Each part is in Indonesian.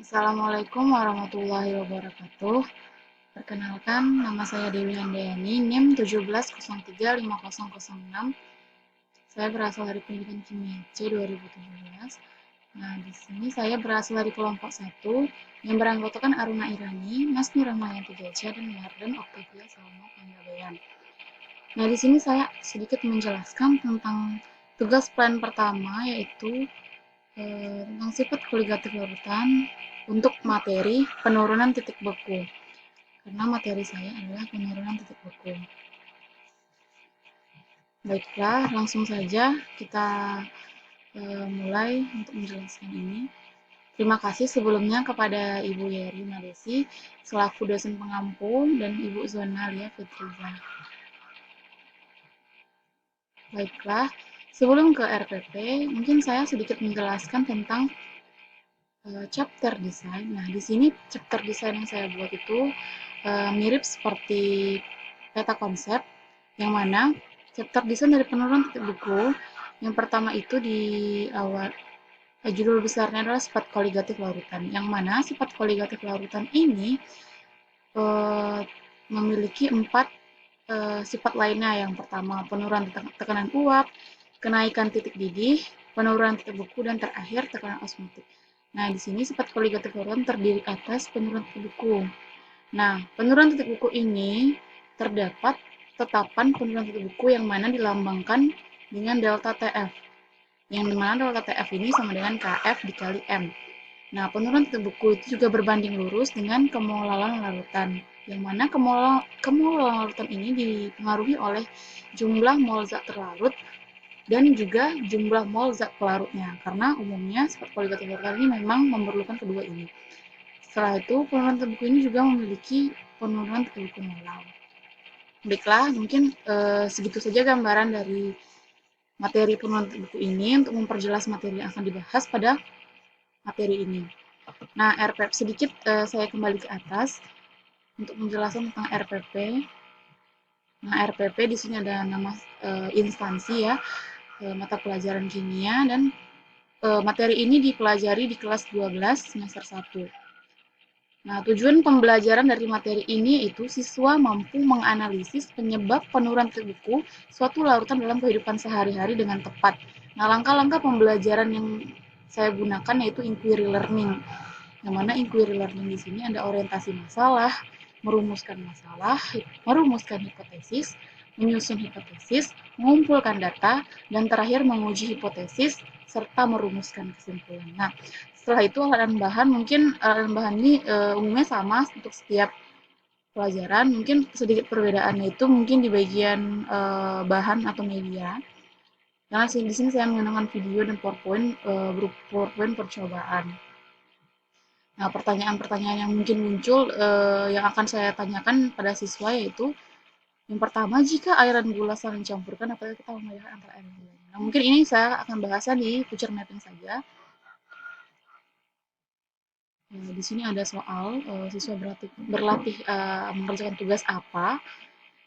Assalamualaikum warahmatullahi wabarakatuh. Perkenalkan, nama saya Dewi Handayani, NIM 17035006. Saya berasal dari Pendidikan Kimia C 2017. Nah, di sini saya berasal dari kelompok 1 yang beranggotakan Aruna Irani, Masni Rahmayanti Geja, dan Marden Octavia Salma Panggabean. Nah, di sini saya sedikit menjelaskan tentang tugas plan pertama, yaitu tentang sifat koligatif larutan untuk materi penurunan titik beku, karena materi saya adalah penurunan titik beku. Baiklah, langsung saja kita mulai untuk menjelaskan ini. Terima kasih sebelumnya kepada Ibu Yeri Madesi selaku dosen pengampu dan Ibu Zona Lia Fitriza. Baiklah, sebelum ke RPP, mungkin saya sedikit menjelaskan tentang chapter design. Nah, di sini chapter design yang saya buat itu mirip seperti peta konsep, yang mana chapter design dari penurunan titik buku yang pertama itu di awal judul besarnya adalah sifat koligatif larutan, yang mana sifat koligatif larutan ini memiliki 4 sifat lainnya. Yang pertama penurunan tekanan uap, kenaikan titik didih, penurunan titik beku, dan terakhir tekanan osmotik. Nah, di sini sifat koligatif larutan terdiri atas penurunan titik beku. Nah, penurunan titik beku ini terdapat tetapan penurunan titik beku yang mana dilambangkan dengan delta TF. Yang dimana delta TF ini sama dengan KF dikali M. Nah, penurunan titik beku itu juga berbanding lurus dengan kemolalan larutan, yang mana kemolalan larutan ini dipengaruhi oleh jumlah mol zat terlarut dan juga jumlah mol zat pelarutnya, karena umumnya sifat koligatif larutan ini memang memerlukan kedua ini. Setelah itu, penurunan titik beku ini juga memiliki penurunan titik beku molar. Baiklah, mungkin segitu saja gambaran dari materi penurunan titik beku ini untuk memperjelas materi yang akan dibahas pada materi ini. Nah, RPP sedikit saya kembali ke atas untuk menjelaskan tentang RPP. Nah, RPP di sini ada nama instansi ya, mata pelajaran kimia, dan materi ini dipelajari di kelas 12 semester 1. Nah, tujuan pembelajaran dari materi ini yaitu siswa mampu menganalisis penyebab penurunan titik beku suatu larutan dalam kehidupan sehari-hari dengan tepat. Nah, langkah-langkah pembelajaran yang saya gunakan yaitu inquiry learning. Yang mana inquiry learning di sini ada orientasi masalah, merumuskan masalah, merumuskan hipotesis, menyusun hipotesis, mengumpulkan data, dan terakhir menguji hipotesis serta merumuskan kesimpulan. Nah, setelah itu alat dan bahan, mungkin alat dan bahan ini umumnya sama untuk setiap pelajaran, mungkin sedikit perbedaannya itu mungkin di bagian bahan atau media. Karena di sini saya menggunakan video dan PowerPoint berupa PowerPoint percobaan. Nah, pertanyaan-pertanyaan yang mungkin muncul yang akan saya tanyakan pada siswa yaitu yang pertama, jika air dan gula saling dicampurkan, apakah kita membedakan antara air dan gula? Nah, mungkin ini saya akan bahasnya di future mapping saja. Di sini ada soal siswa berlatih mengerjakan tugas apa,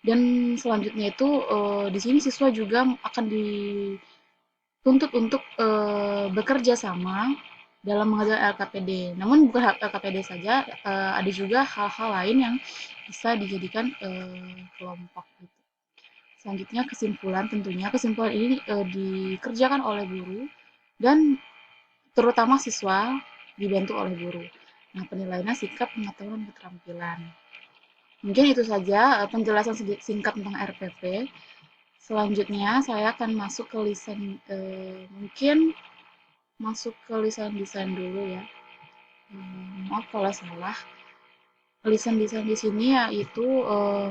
dan selanjutnya itu di sini siswa juga akan dituntut untuk bekerja sama dalam mengerjakan LKPD. Namun bukan LKPD saja, ada juga hal-hal lain yang bisa dijadikan kelompok gitu. Selanjutnya kesimpulan, tentunya kesimpulan ini dikerjakan oleh guru dan terutama siswa dibantu oleh guru. Nah, penilaiannya sikap, pengetahuan, keterampilan. Mungkin itu saja penjelasan singkat tentang RPP. Selanjutnya saya akan masuk ke lisan, mungkin masuk ke lisan desain dulu ya. Maaf kalau salah. Lisan desain di sini yaitu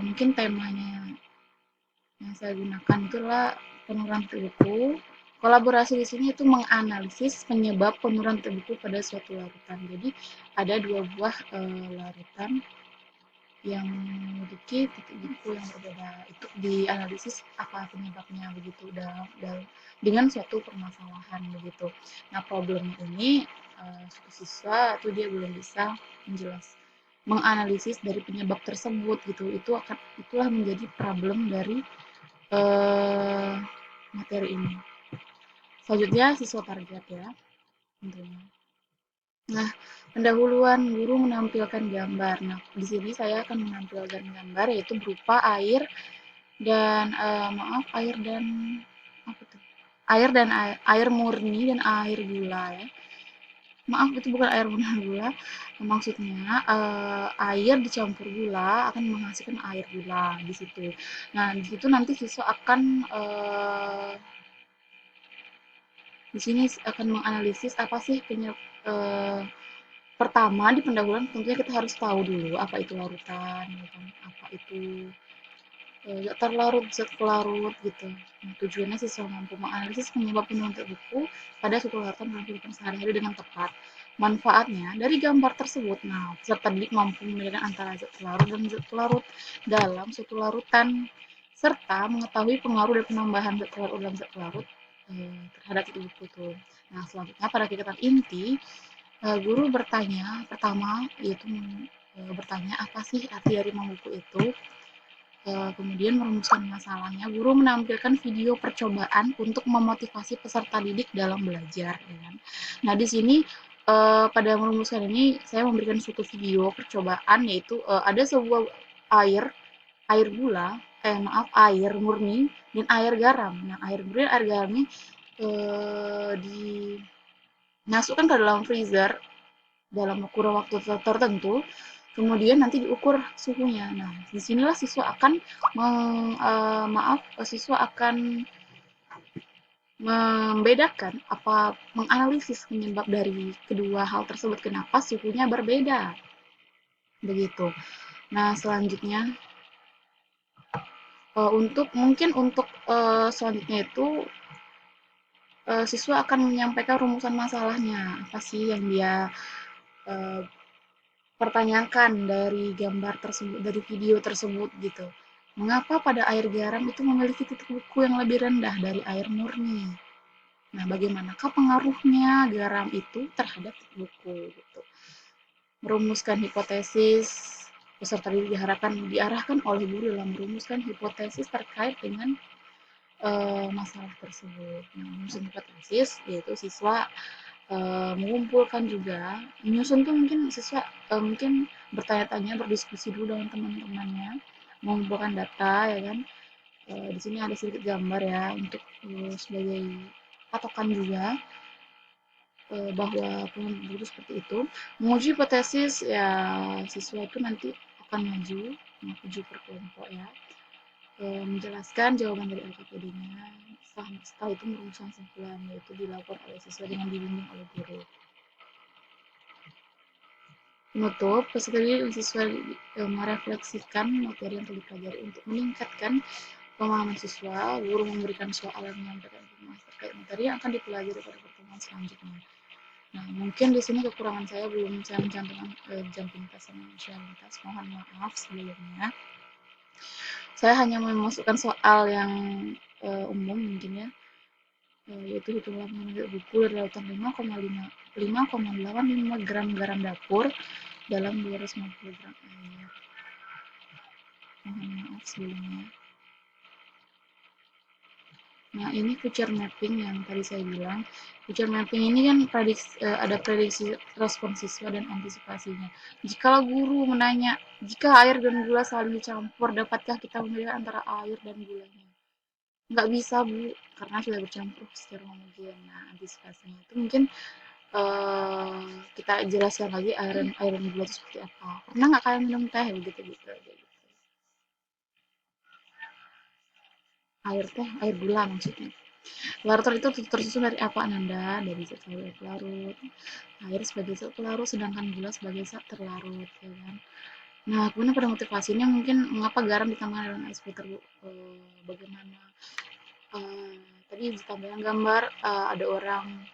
mungkin temanya yang saya gunakan itulah penurunan titik beku. Kolaborasi di sini itu menganalisis penyebab penurunan titik beku pada suatu larutan. Jadi ada dua buah larutan yang memiliki titik beku yang berbeda. Itu dianalisis apa penyebabnya begitu dengan suatu permasalahan begitu. Nah, problem ini siswa itu dia belum bisa menganalisis dari penyebab tersebut gitu. Itulah menjadi problem dari materi ini. Selanjutnya siswa target ya tentunya. Nah, pendahuluan guru menampilkan gambar. Nah, di sini saya akan menampilkan gambar yaitu berupa air dan air dan apa tuh? Air murni dan air gula ya. Maaf, itu bukan air murni gula. Maksudnya air dicampur gula akan menghasilkan air gula di situ. Nah, di situ nanti siswa akan di sini akan menganalisis apa sih pertama di pendahuluan tentunya kita harus tahu dulu apa itu larutan, ya kan? Apa itu zat terlarut, zat pelarut gitu. Nah, tujuannya siswa mampu menganalisis penyebab penurunan buku pada suatu larutan dalam kehidupan sehari-hari dengan tepat. Manfaatnya dari gambar tersebut, nah peserta didik mampu membedakan antara zat pelarut dan zat pelarut dalam suatu larutan serta mengetahui pengaruh dari penambahan zat pelarut dalam zat pelarut terhadap itu buku itu. Nah, selanjutnya pada kegiatan inti guru bertanya pertama yaitu bertanya apa sih arti dari buku itu. Kemudian merumuskan masalahnya, guru menampilkan video percobaan untuk memotivasi peserta didik dalam belajar. Ya kan? Nah, di sini pada merumuskan ini saya memberikan suatu video percobaan yaitu ada sebuah air air gula, air murni dan air garam. Nah, air murni, air garam ini dimasukkan ke dalam freezer dalam kurun waktu tertentu, kemudian nanti diukur suhunya. Nah, disinilah siswa akan siswa akan membedakan apa menganalisis penyebab dari kedua hal tersebut kenapa suhunya berbeda. Begitu. Nah, selanjutnya untuk selanjutnya itu siswa akan menyampaikan rumusan masalahnya. Apa sih yang dia uh, pertanyakan dari gambar tersebut, dari video tersebut gitu. Mengapa pada air garam itu memiliki titik beku yang lebih rendah dari air murni? Nah, bagaimanakah pengaruhnya garam itu terhadap titik beku gitu. Merumuskan hipotesis, peserta didik diarahkan oleh guru dalam merumuskan hipotesis terkait dengan masalah tersebut. Nah, menyusun hipotesis yaitu siswa mengumpulkan juga menyusun tuh mungkin siswa mungkin bertanya-tanya berdiskusi dulu dengan teman-temannya mengumpulkan data ya kan di sini ada sedikit gambar ya untuk sebagai patokan juga bahwa penelitian itu seperti itu menguji hipotesis ya siswa itu nanti akan maju per kelompok ya menjelaskan jawaban dari LKPD-nya setelah itu merumuskan kesimpulan yaitu dilakukan oleh siswa dengan dibimbing oleh guru. Penutup, peserta didik siswa merefleksikan materi yang telah dipelajari untuk meningkatkan pemahaman siswa. Guru memberikan soal yang menyampaikan informasi terkait materi yang akan dipelajari pada pertemuan selanjutnya. Nah, mungkin di sini kekurangan saya belum saya mencantumkan jam pintas sama inisialitas. Mohon maaf sebelumnya. Saya hanya memasukkan soal yang umum mungkin ya, yaitu hitungan mengambil buku dari lautan 5,85 gram garam dapur dalam 250 gram air. Mohon maaf sebelumnya. Nah, ini feature mapping yang tadi saya bilang. Feature mapping ini kan ada prediksi respon siswa dan antisipasinya. Jika guru menanya, jika air dan gula saling dicampur, dapatkah kita membedakan antara air dan gulanya? Nggak bisa, Bu, karena sudah bercampur secara homogen. Nah, antisipasinya itu mungkin kita jelaskan lagi air dan gula itu seperti apa. Pernah nggak kalian minum teh begitu-gitu? Air gula maksudnya. Larutan itu tersusun dari apa Ananda? Dari zat pelarut. Air sebagai zat pelarut, sedangkan gula sebagai zat terlarut, ya kan? Nah, kemudian pada motivasinya mungkin mengapa garam ditambahkan dalam es puter, bagaimana? Tadi ditambahkan gambar ada orang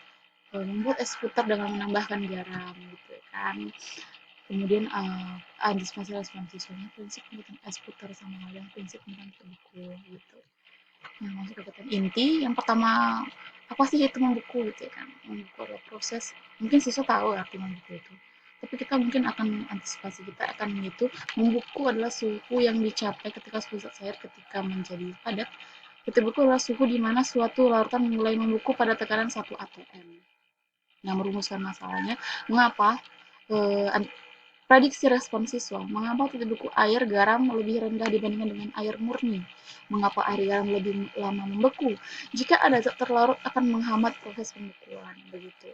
membuat es puter dengan menambahkan garam, gitu kan? Kemudian antisipasi respon siswanya prinsip pembuatan es puter sama halnya prinsip pembuatan buku gitu. Nah, masuk ke kegiatan inti yang pertama apa sih itu membuku gitu ya kan membuku adalah proses mungkin siswa tahu arti membuku itu tapi kita mungkin akan antisipasi kita akan itu membuku adalah suhu yang dicapai ketika suhu zat cair ketika menjadi padat titik buku adalah suhu di mana suatu larutan mulai membuku pada tekanan 1 atm yang merumuskan masalahnya. Mengapa prediksi respon siswa, mengapa titik beku air garam lebih rendah dibandingkan dengan air murni? Mengapa air garam lebih lama membeku? Jika ada zat terlarut akan menghambat proses pembekuan, begitu.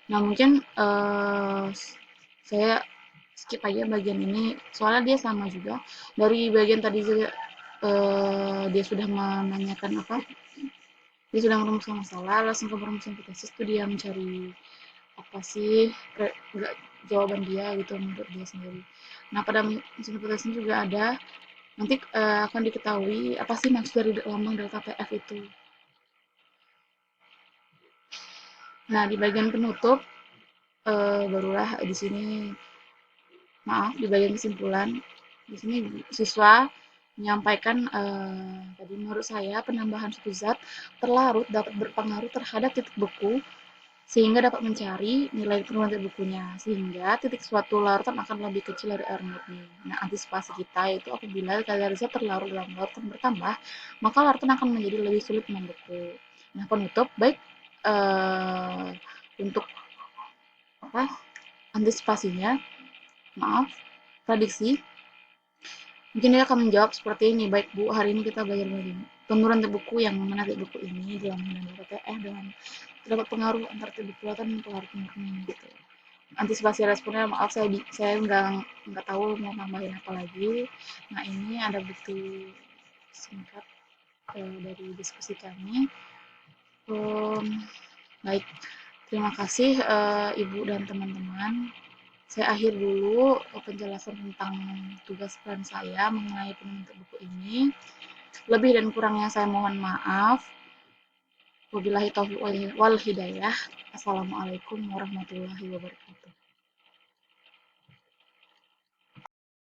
Nah, mungkin saya skip aja bagian ini, soalnya dia sama juga. Dari bagian tadi juga dia sudah menanyakan apa? Dia sudah merumuskan masalah, langsung ke perumusan hipotesis itu dia mencari apa sih jawaban dia gitu menurut dia sendiri. Nah, pada mesin hipotesis juga ada nanti akan diketahui apa sih maksud dari lambang delta PF itu. Nah, di bagian penutup barulah di sini di bagian kesimpulan di sini siswa menyampaikan tadi menurut saya penambahan suatu zat terlarut dapat berpengaruh terhadap titik beku sehingga dapat mencari nilai penurunan titik bekunya sehingga titik suatu larutan akan lebih kecil dari air murni. Nah, antisipasi kita itu apabila kadar zat terlarut dalam larutan bertambah, maka larutan akan menjadi lebih sulit membeku. Nah, penutup baik untuk apa antisipasinya, maaf, prediksi mungkin dia akan menjawab seperti ini. Baik Bu, hari ini kita belajar begini. Penurunan titik beku yang mana titik beku ini dalam mengenai PTF dengan terdapat pengaruh antara titik beku larutan dan pengaruh murni gitu. Antisipasi responnya maaf saya nggak tahu mau nambahin apa lagi. Nah, ini ada bukti singkat dari diskusi kami. Baik, terima kasih Ibu dan teman-teman. Saya akhir dulu penjelasan tentang tugas peran saya mengenai penuntut buku ini. Lebih dan kurangnya saya mohon maaf. Wabillahi taufiq wal hidayah. Assalamualaikum warahmatullahi wabarakatuh.